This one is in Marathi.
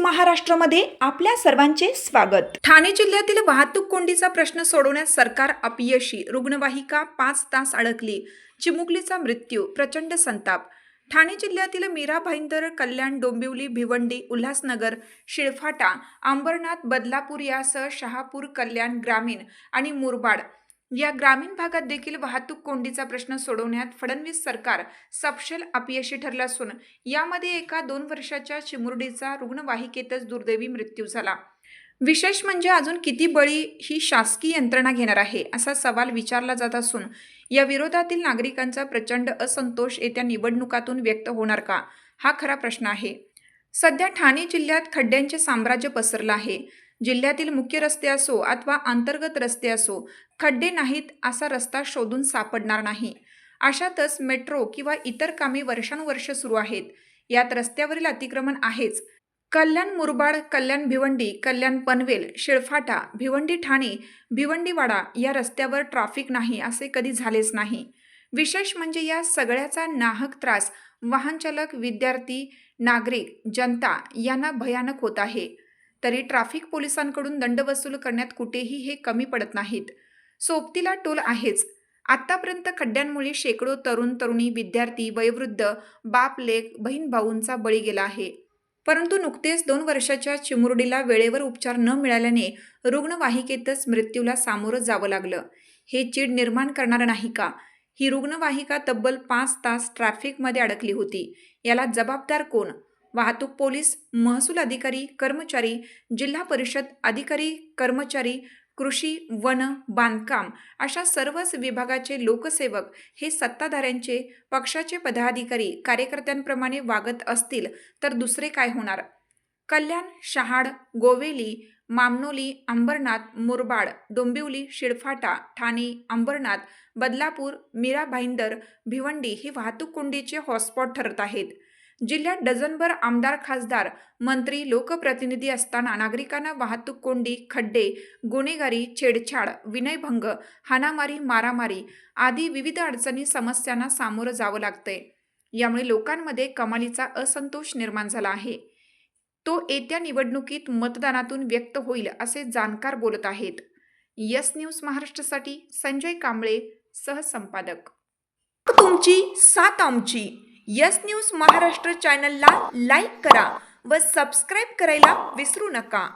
महाराष्ट्रामध्ये आपल्या सर्वांचे स्वागत। ठाणे जिल्ह्यातील वाहतूक कोंडीचा प्रश्न सोडवण्यात सरकार अपयशी, रुग्णवाहिका 5 तास अडकली, चिमुकलीचा मृत्यू, प्रचंड संताप। ठाणे जिल्ह्यातील मीरा भाईंदर, कल्याण, डोंबिवली, भिवंडी, उल्हासनगर, शिळफाटा, अंबरनाथ, बदलापूर यासह शहापूर, कल्याण ग्रामीण आणि मुरबाड या ग्रामीण भागात देखील वाहतूक कोंडीचा प्रश्न सोडवण्यात फडणवीस सरकार सपशेल अपयशी ठरलं असून यामध्ये एका 2 वर्षाच्या चिमुरडीचा रुग्णवाहिकेतच दुर्दैवी मृत्यू झाला। विशेष म्हणजे अजून किती बळी ही शासकीय यंत्रणा घेणार आहे असा सवाल विचारला जात असून या विरोधातील नागरिकांचा प्रचंड असंतोष येत्या निवडणुकातून व्यक्त होणार का, हा खरा प्रश्न आहे। सध्या ठाणे जिल्ह्यात खड्ड्यांचे साम्राज्य पसरलं आहे। जिल्ह्यातील मुख्य रस्ते असो अथवा अंतर्गत रस्ते असो, खड्डे नाहीत असा रस्ता शोधून सापडणार नाही। अशातच मेट्रो किंवा इतर कामे वर्षानुवर्ष सुरू आहेत, यात रस्त्यावरील अतिक्रमण आहेच। कल्याण मुरबाड, कल्याण भिवंडी, कल्याण पनवेल, शिळफाटा, भिवंडी ठाणे, भिवंडी वाडा या रस्त्यावर ट्रॅफिक नाही असे कधी झालेच नाही। विशेष म्हणजे या सगळ्याचा नाहक त्रास वाहनचालक, विद्यार्थी, नागरिक, जनता यांना भयानक होत आहे। तरी ट्रॅफिक पोलिसांकडून दंड वसूल करण्यात कुठेही हे कमी पडत नाहीत। सोबतीला टोल आहेच। आतापर्यंत खड्ड्यांमुळे शेकडो तरुण तरुणी, विद्यार्थी, वयोवृद्ध, बाप लेक, बहीण भाऊंचा बळी गेला आहे। परंतु नुकतेच 2 वर्षाच्या चिमुरडीला वेळेवर उपचार न मिळाल्याने रुग्णवाहिकेतच मृत्यूला सामोरं जावं लागलं। हे चीड निर्माण करणारं नाही का? ही रुग्णवाहिका तब्बल 5 तास ट्रॅफिकमध्ये अडकली होती। याला जबाबदार कोण? वाहतूक पोलीस, महसूल अधिकारी, कर्मचारी, जिल्हा परिषद अधिकारी, कर्मचारी, कृषी, वन, बांधकाम अशा सर्वच विभागाचे लोकसेवक हे सत्ताधाऱ्यांचे, पक्षाचे पदाधिकारी, कार्यकर्त्यांप्रमाणे वागत असतील तर दुसरे काय होणार? कल्याण, शहाड, गोवेली, मामनोली, अंबरनाथ, मुरबाड, डोंबिवली, शिळफाटा, ठाणे, अंबरनाथ, बदलापूर, मीरा भाईंदर, भिवंडी हे वाहतूक कोंडीचे हॉटस्पॉट ठरत आहेत। जिल्ह्यात डझनभर आमदार, खासदार, मंत्री, लोकप्रतिनिधी असताना नागरिकांना वाहतूक कोंडी, खड्डे, गुन्हेगारी, छेडछाड, विनयभंग, हाणामारी, मारामारी आदी विविध अडचणी, समस्यांना सामोरं जावं लागतंय। यामुळे लोकांमध्ये कमालीचा असंतोष निर्माण झाला आहे। तो येत्या निवडणुकीत मतदानातून व्यक्त होईल असे जाणकार बोलत आहेत। यस न्यूज महाराष्ट्रासाठी संजय कांबळे, सहसंपादक। तुमची साथ आमची। यस न्यूज महाराष्ट्र चॅनलला लाईक करा व सबस्क्राईब करायला विसरू नका।